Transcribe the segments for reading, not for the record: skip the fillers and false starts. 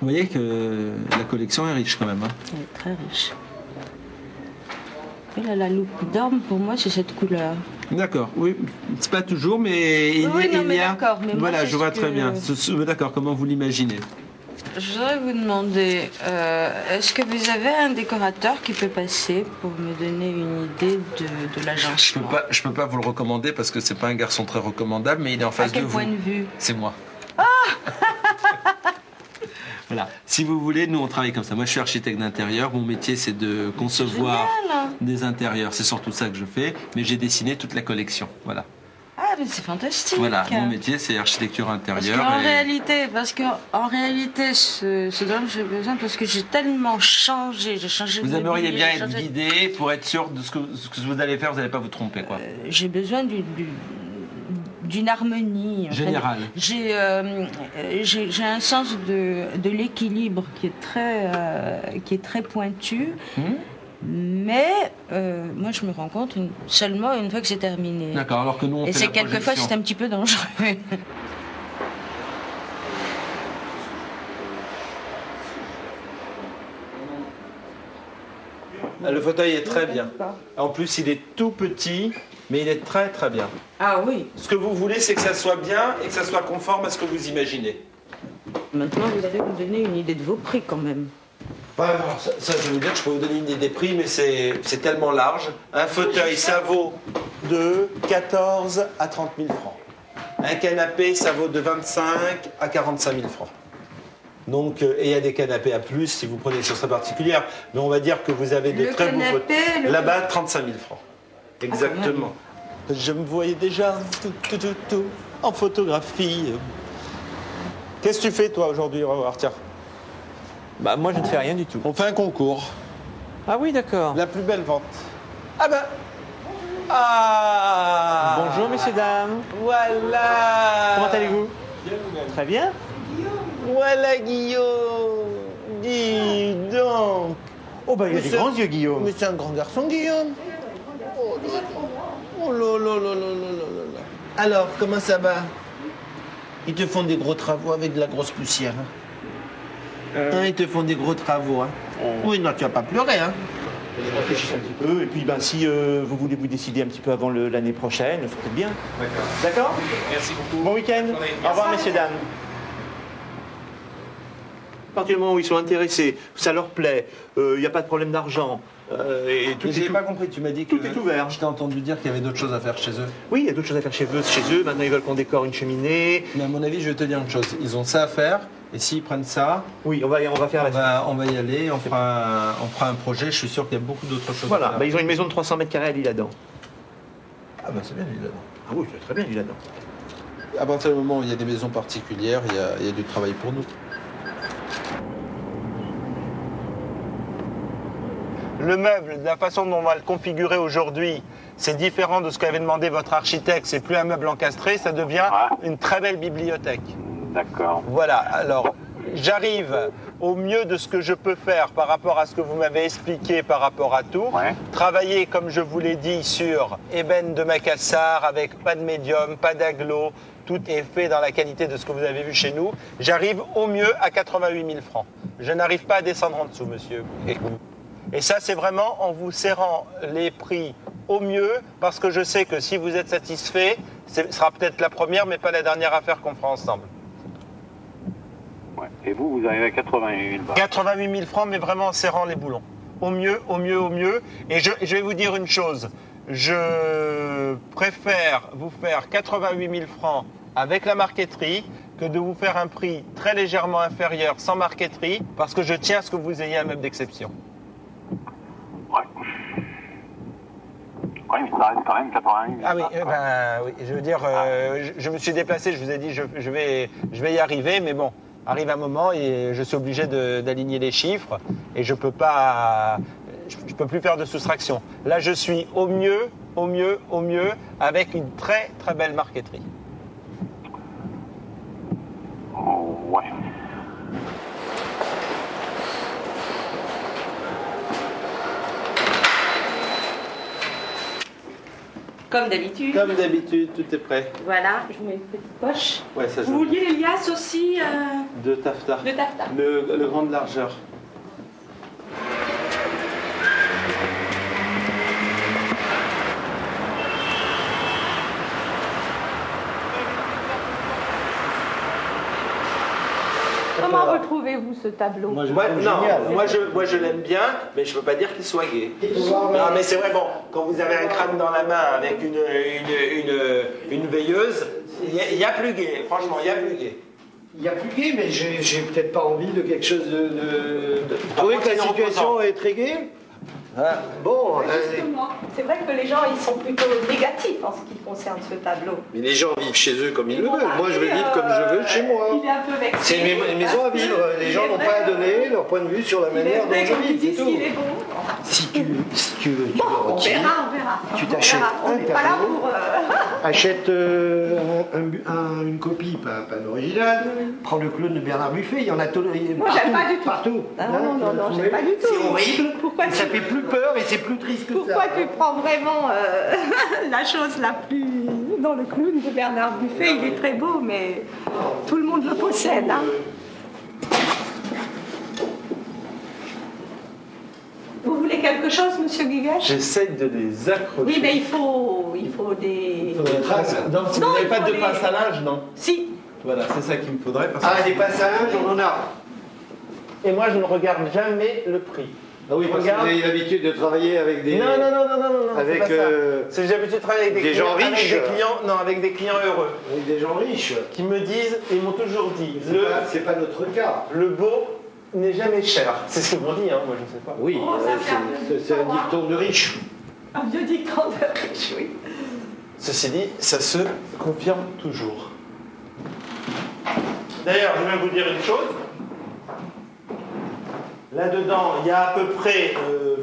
Vous voyez que la collection est riche quand même. Hein. Elle est très riche. Et là, la loupe d'orme, pour moi, c'est cette couleur. D'accord, oui, c'est pas toujours, mais il Oui, y a. non, mais d'accord, mais moi, voilà, c'est je vois ce très que- bien. D'accord, comment vous l'imaginez? Je voudrais vous demander, est-ce que vous avez un décorateur qui peut passer pour me donner une idée de l'agencement? Je peux pas vous le recommander parce que c'est pas un garçon très recommandable, mais il est en face de vous. À quel point de vue? C'est moi. Voilà. Si vous voulez, nous on travaille comme ça. Moi je suis architecte d'intérieur. Mon métier c'est de concevoir Génial. des intérieurs. C'est surtout ça que je fais. Mais j'ai dessiné toute la collection. Voilà. Ah, mais c'est fantastique. Voilà. Mon métier c'est architecture intérieure. Parce qu'en réalité, ce dont j'ai besoin, parce que j'ai tellement changé, j'ai changé de Vous aimeriez mobilier, bien j'ai être changé- guidé pour être sûr de ce que vous allez faire. Vous n'allez pas vous tromper, quoi. J'ai besoin d'une harmonie. Générale. J'ai un sens de l'équilibre qui est très pointu. Mais moi, je me rends compte seulement une fois que c'est terminé. D'accord. Alors que nous on Et fait c'est la quelquefois projection. c'est un petit peu dangereux. Le fauteuil est très bien. En plus, il est tout petit, mais il est très très bien. Ah oui. Ce que vous voulez, c'est que ça soit bien et que ça soit conforme à ce que vous imaginez. Maintenant, vous allez me donner une idée de vos prix quand même. Ouais, alors ça, je vais vous dire, je peux vous donner une idée des prix, mais c'est tellement large. Un fauteuil, ça vaut de 14 à 30 000 francs. Un canapé, ça vaut de 25 à 45 000 francs. Donc, et il y a des canapés à plus si vous prenez des choses très particulières. Mais on va dire que vous avez de Le très beaux canapé, fauteuils. le- Là-bas, 35 000 francs. Exactement. Je me voyais déjà tout, en photographie. Qu'est-ce que tu fais, toi, aujourd'hui? On va voir, tiens. Bah moi je ne fais rien du tout. On fait un concours. Ah oui d'accord. La plus belle vente. Ah ben. Ah. Bonjour messieurs dames. Voilà. Comment allez-vous? Très bien. Voilà Guillaume. Dis donc. Oh bah il y a des grands yeux Guillaume. Mais c'est un grand garçon Guillaume. Oh là là là là là là là. Alors, comment ça va? Ils te font des gros travaux avec de la grosse poussière. Hein? Hein, ils te font des gros travaux. Hein? Oui, non, tu vas pas pleurer. Hein? Réfléchissez un petit peu et puis ben, si vous voulez vous décider un petit peu avant l'année prochaine, c'est peut-être bien. D'accord. Merci beaucoup. Bon week-end. Au revoir messieurs dames. À partir du moment où ils sont intéressés, ça leur plaît, il n'y a pas de problème d'argent. Et tout, J'ai pas compris, tu m'as dit que. tout est ouvert. Je t'ai entendu dire qu'il y avait d'autres choses à faire chez eux. Oui, il y a d'autres choses à faire chez eux. Maintenant, ils veulent qu'on décore une cheminée. Mais à mon avis, je vais te dire une chose. Ils ont ça à faire, et s'ils prennent ça, Oui, on va faire la suite. on va y aller, on fera un projet. Je suis sûr qu'il y a beaucoup d'autres choses à Voilà, faire. bah, ils ont une maison de 300 mètres carrés à L'Isle-Adam. Ah bah c'est bien, évidemment. Ah oui, c'est très bien L'Isle-Adam. À partir du moment où il y a des maisons particulières, il y a du travail pour nous. Le meuble, de la façon dont on va le configurer aujourd'hui, c'est différent de ce qu'avait demandé votre architecte. C'est plus un meuble encastré, ça devient une très belle bibliothèque. D'accord. Voilà, alors j'arrive au mieux de ce que je peux faire par rapport à ce que vous m'avez expliqué par rapport à tout. Ouais. Travailler, comme je vous l'ai dit, sur ébène de Macassar avec pas de médium, pas d'aglo. Tout est fait dans la qualité de ce que vous avez vu chez nous. J'arrive au mieux à 88 000 francs. Je n'arrive pas à descendre en dessous, monsieur. Et ça, c'est vraiment en vous serrant les prix au mieux, parce que je sais que si vous êtes satisfait, ce sera peut-être la première, mais pas la dernière affaire qu'on fera ensemble. Ouais. Et vous arrivez à 88 000 balles. 88 000 francs, mais vraiment en serrant les boulons. Au mieux, au mieux, au mieux. Et je vais vous dire une chose. Je préfère vous faire 88 000 francs avec la marqueterie que de vous faire un prix très légèrement inférieur sans marqueterie, parce que je tiens à ce que vous ayez un meuble d'exception. Ouais. Oui, mais ça reste quand même 88 000. Ah oui, oui, je veux dire, je me suis déplacé, je vous ai dit, je vais y arriver, mais bon, arrive un moment et je suis obligé d'aligner les chiffres et je peux plus faire de soustraction. Là, je suis au mieux, au mieux, au mieux, avec une très très belle marqueterie. Oh, ouais. Comme d'habitude. Comme d'habitude, tout est prêt. Voilà, je vous mets une petite poche. Ouais, ça Vous vouliez les liasses aussi de taffetas. de taffetas. Le grand de largeur. Comment retrouvez-vous ce tableau? Moi, je l'aime bien, mais je ne peux pas dire qu'il soit gai. Non, mais c'est vrai, bon, quand vous avez un crâne dans la main avec une veilleuse, il y a plus gai, franchement, il y a plus gai. Il y a plus gai, mais j'ai peut-être pas envie de quelque chose de... Vous trouvez que la continuons situation reposant. est très gaie? Bon, Justement, c'est vrai que les gens ils sont plutôt négatifs en ce qui concerne ce tableau. mais les gens vivent chez eux comme ils le vont veulent. Moi, je vais marquer, vivre comme je veux chez moi. Il est un peu vexé. C'est une maison à vivre. Les gens n'ont pas à donner leur point de vue sur la Il est manière dont vrai je quand ils vis, c'est disent tout. qu'il est bon. Si tu veux, tu Bon, le on retires. verra. Tu On t'achètes verra. On un n'est pas là tableau. pour... Achète une copie, pas l'original. Prends le clown de Bernard Buffet, il y en a Moi, j'aime pas du tout. Partout. Ah, non, j'aime pas du tout. C'est horrible. Pourquoi Ça fait plus peur et c'est plus triste que ça. Pourquoi tu prends vraiment la chose la plus... Dans le clown de Bernard Buffet, il est très beau, mais tout le monde le possède. Hein. Vous voulez quelque chose, monsieur Guiguèche? J'essaie de les accrocher. Oui, mais il faut des... Donc, si Non, vous n'avez il pas faut de les- pince à linge, non? Si. Voilà, c'est ça qu'il me faudrait. Parce Ah, que... des passages, on en a. Et moi, je ne regarde jamais le prix. Ah oui, parce que Regarde. vous avez l'habitude de travailler avec des... Non, Avec, c'est pas ça. C'est que j'ai l'habitude de travailler avec des clients, gens riches. avec des clients heureux, Avec des gens riches. qui me disent, ils m'ont toujours dit, C'est pas notre cas. le beau n'est jamais cher. C'est ce qu'ils m'ont dit, hein, moi je sais pas. Oui, Oh, ça fait un peu c'est un peur, hein. dicton de riche. Un vieux dicton de riche, oui. Ceci dit, ça se confirme toujours. D'ailleurs, je vais vous dire une chose. Là-dedans, il y a à peu près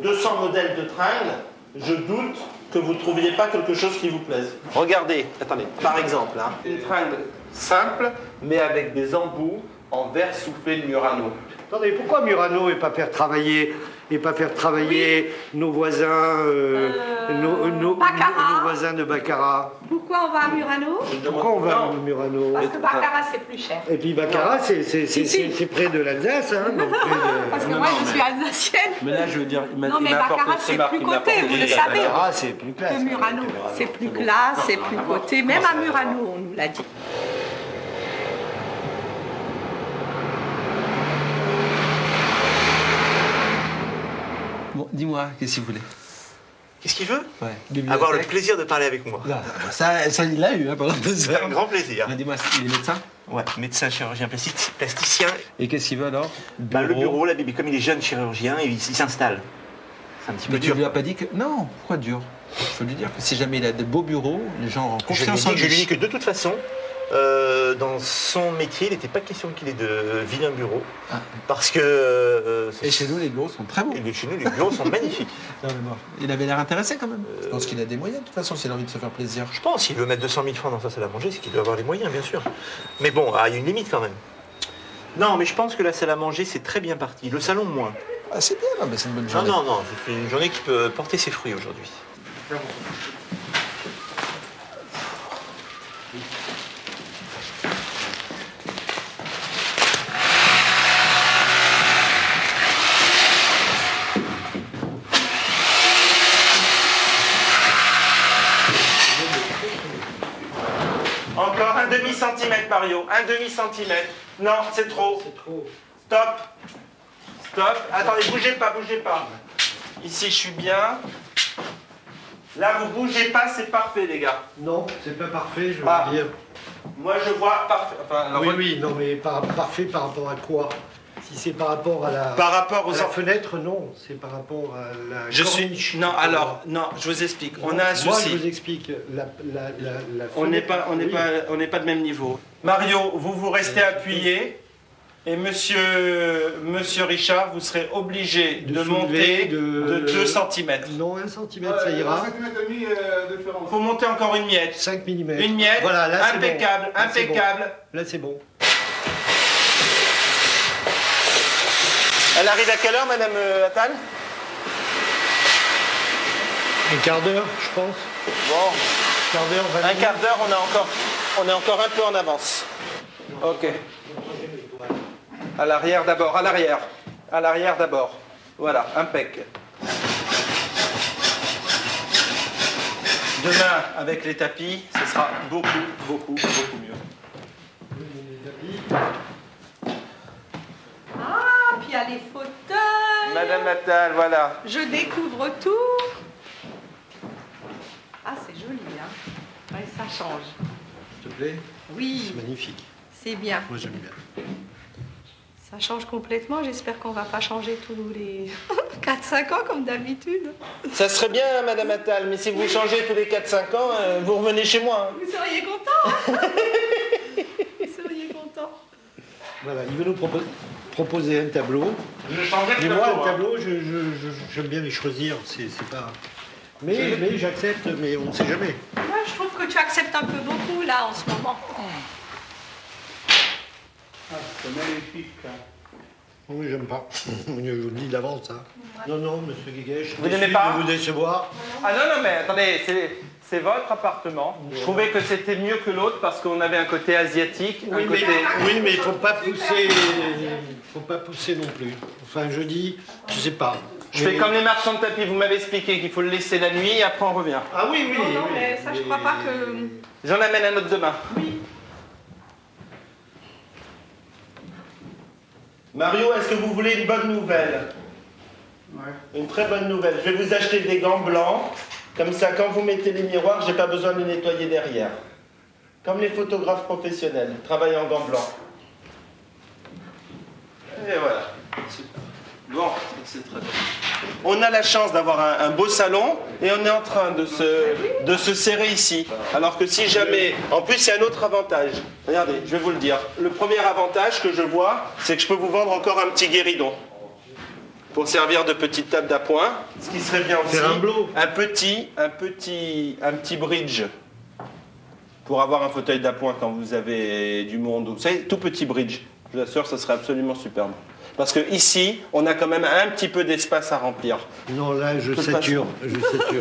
200 modèles de tringles. Je doute que vous ne trouviez pas quelque chose qui vous plaise. Regardez, attendez, par exemple, hein, une tringle simple, mais avec des embouts en verre soufflé de Murano. Attendez, pourquoi Murano et pas faire travailler nos voisins, nos Baccarat. voisins de Baccarat? Pourquoi on va à Murano? Pourquoi on va à Non. Murano? Parce que Baccarat, c'est plus cher. Et puis Baccarat, c'est si. près de l'Alsace, hein, donc près de... Parce que moi, je suis alsacienne. Mais là, je veux dire, il m'a Non, mais apporté Baccarat, ce c'est marque, plus il m'a coté, apporté vous le des savez. Baccarat, c'est plus classe. Que Murano, c'est plus classe, c'est plus coté. Même à Murano, on nous l'a dit. Bon, dis-moi, qu'est-ce qu'il voulait? Qu'est-ce qu'il veut? Ouais. Avoir le plaisir de parler avec moi. Ça, il l'a eu hein, pendant 2 C'est heures. un grand plaisir. Dis-moi, il est médecin? Ouais, médecin, chirurgien, plasticien. Et qu'est-ce qu'il veut alors? Bah, le bureau, la bibi, comme il est jeune chirurgien, il s'installe. C'est un petit peu Mais tu dur. lui as pas dit que... Non, pourquoi dur? Il faut lui dire que si jamais il a de beaux bureaux, les gens ont Je lui ai confiance en dit, je lui ai lui. dit que de toute façon, dans son métier, il n'était pas question qu'il ait de vilains bureaux. Ah. Parce que... Et chez nous, les bureaux sont très beaux. et chez nous, les bureaux sont magnifiques. Non, mais bon, il avait l'air intéressé quand même. Je pense qu'il a des moyens de toute façon s'il a envie de se faire plaisir. Je pense, s'il veut mettre 200 000 francs dans sa salle à manger, c'est qu'il doit avoir les moyens, bien sûr. Mais bon, il y a une limite quand même. Non, mais je pense que la salle à manger, c'est très bien parti. Le salon, moins. Ah, c'est bien, non, mais c'est une bonne Non, journée. non, j'ai fait une journée qui peut porter ses fruits aujourd'hui. Encore un demi-centimètre, Mario. Un demi-centimètre. Non, c'est trop. C'est trop. Stop. Stop. Attendez, bougez pas, bougez pas. Ici, je suis bien. Là, vous bougez pas, c'est parfait, les gars. Non, c'est pas parfait, je veux Ah. dire. Moi, je vois parfait. Enfin, alors, Oui, non, mais parfait par rapport à quoi? Si c'est par rapport à la... Par rapport aux à la enfants. fenêtre, non. C'est par rapport à la Je corniche. suis. Non, alors, non, je vous explique. On a un Moi, je souci. vous explique. La On n'est pas, oui. on n'est pas de même niveau. Mario, vous restez appuyé. Et monsieur Richard, vous serez obligé De de soulever, monter de- de 2 cm. Non, 1 centimètre, ça ira. Il faut monter encore une miette. 5 mm. Une miette, Voilà, là, c'est impeccable, bon. Là, c'est bon. impeccable. Là, c'est bon. Elle arrive à quelle heure, madame Attal? Un quart d'heure, je pense. Bon, un quart d'heure, on est encore un peu en avance. Ok. À l'arrière d'abord, à l'arrière. À l'arrière d'abord. Voilà, impec. Demain, avec les tapis, ce sera beaucoup mieux. Ah, puis il y a les fauteuils. Madame Attal, voilà. Je découvre tout. Ah, c'est joli, hein. Ouais, ça change. S'il te plaît? Oui, C'est magnifique. c'est bien. Moi, j'aime bien. Ça change complètement. J'espère qu'on va pas changer tous les 4-5 ans comme d'habitude. Ça serait bien, Madame Attal, mais si vous changez tous les 4-5 ans, vous revenez chez moi. Hein. Vous seriez content. Vous seriez content. Voilà, il veut nous proposer un tableau. Je changerai Mais de moi, tableau, un hein. tableau, j'aime bien les choisir. C'est pas. Mais j'accepte, mais on ne sait jamais. Moi, je trouve que tu acceptes un peu beaucoup là en ce moment. C'est magnifique. Hein. Oui, j'aime pas. Je vous le dis d'avance. Hein. Non, non, monsieur Guéguet, je suis Vous n'aimez déçu pas de vous décevoir. Ah non, mais attendez, c'est votre appartement. Je trouvais que c'était mieux que l'autre parce qu'on avait un côté asiatique, Oui, un côté... mais il faut pas pousser non plus. Enfin, je dis, je sais pas. Je fais comme les marchands de tapis, vous m'avez expliqué qu'il faut le laisser la nuit et après on revient. Ah oui, oui. Non, oui, mais ça, je crois pas que... J'en amène un autre demain. Oui. Mario, est-ce que vous voulez une bonne nouvelle? Ouais. Une très bonne nouvelle. Je vais vous acheter des gants blancs. Comme ça, quand vous mettez les miroirs, j'ai pas besoin de les nettoyer derrière. Comme les photographes professionnels, ils travaillent en gants blancs. Et voilà. Super. Bon, c'est très bien. On a la chance d'avoir un beau salon et on est en train de se serrer ici. Alors que si jamais... En plus, il y a un autre avantage. Regardez, je vais vous le dire. Le premier avantage que je vois, c'est que je peux vous vendre encore un petit guéridon. Pour servir de petite table d'appoint. Ce qui serait bien aussi, Faire un blow. un petit bridge. Pour avoir un fauteuil d'appoint quand vous avez du monde. Vous savez, tout petit bridge. Je vous assure, ça serait absolument superbe. Parce que ici, on a quand même un petit peu d'espace à remplir. Non, là, je Tout sature.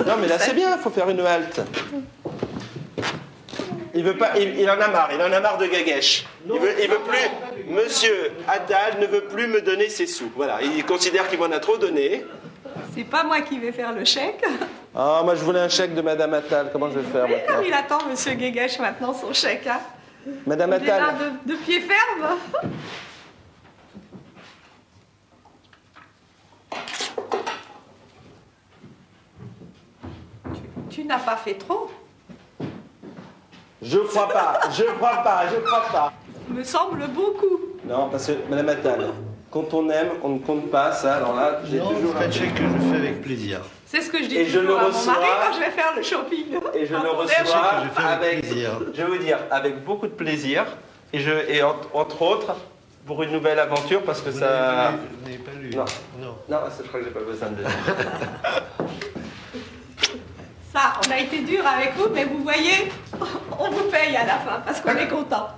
Non, mais là, c'est bien, il faut faire une halte. Il veut pas, il en a marre de Gagesh. Il veut plus, Monsieur Attal ne veut plus me donner ses sous. Voilà, il considère qu'il m'en a trop donné. C'est pas moi qui vais faire le chèque. Ah, moi je voulais un chèque de Madame Attal, comment je vais faire maintenant? Il attend, monsieur Guéguèche, maintenant, son chèque. Hein. Madame Il est là Attal, de pied ferme. Tu n'as pas fait trop, je crois pas. me semble beaucoup. Non, parce que Madame Attal, quand on aime, on ne compte pas ça. Alors là, j'ai Non, toujours c'est un chèque que je fais avec plaisir. C'est ce que je dis Et je toujours le à mon mari reçois. quand je vais faire le shopping. Et je Quand le on aime, reçois Je fais avec avec, plaisir. je vais vous dire, avec beaucoup de plaisir. Et entre autres, pour une nouvelle aventure, parce que ça... Vous n'avez pas lu. Non. Non. Non, ça, je crois que j'ai pas besoin de le dire. Ça, on a été dur avec vous, mais vous voyez, on vous paye à la fin parce qu'on est content.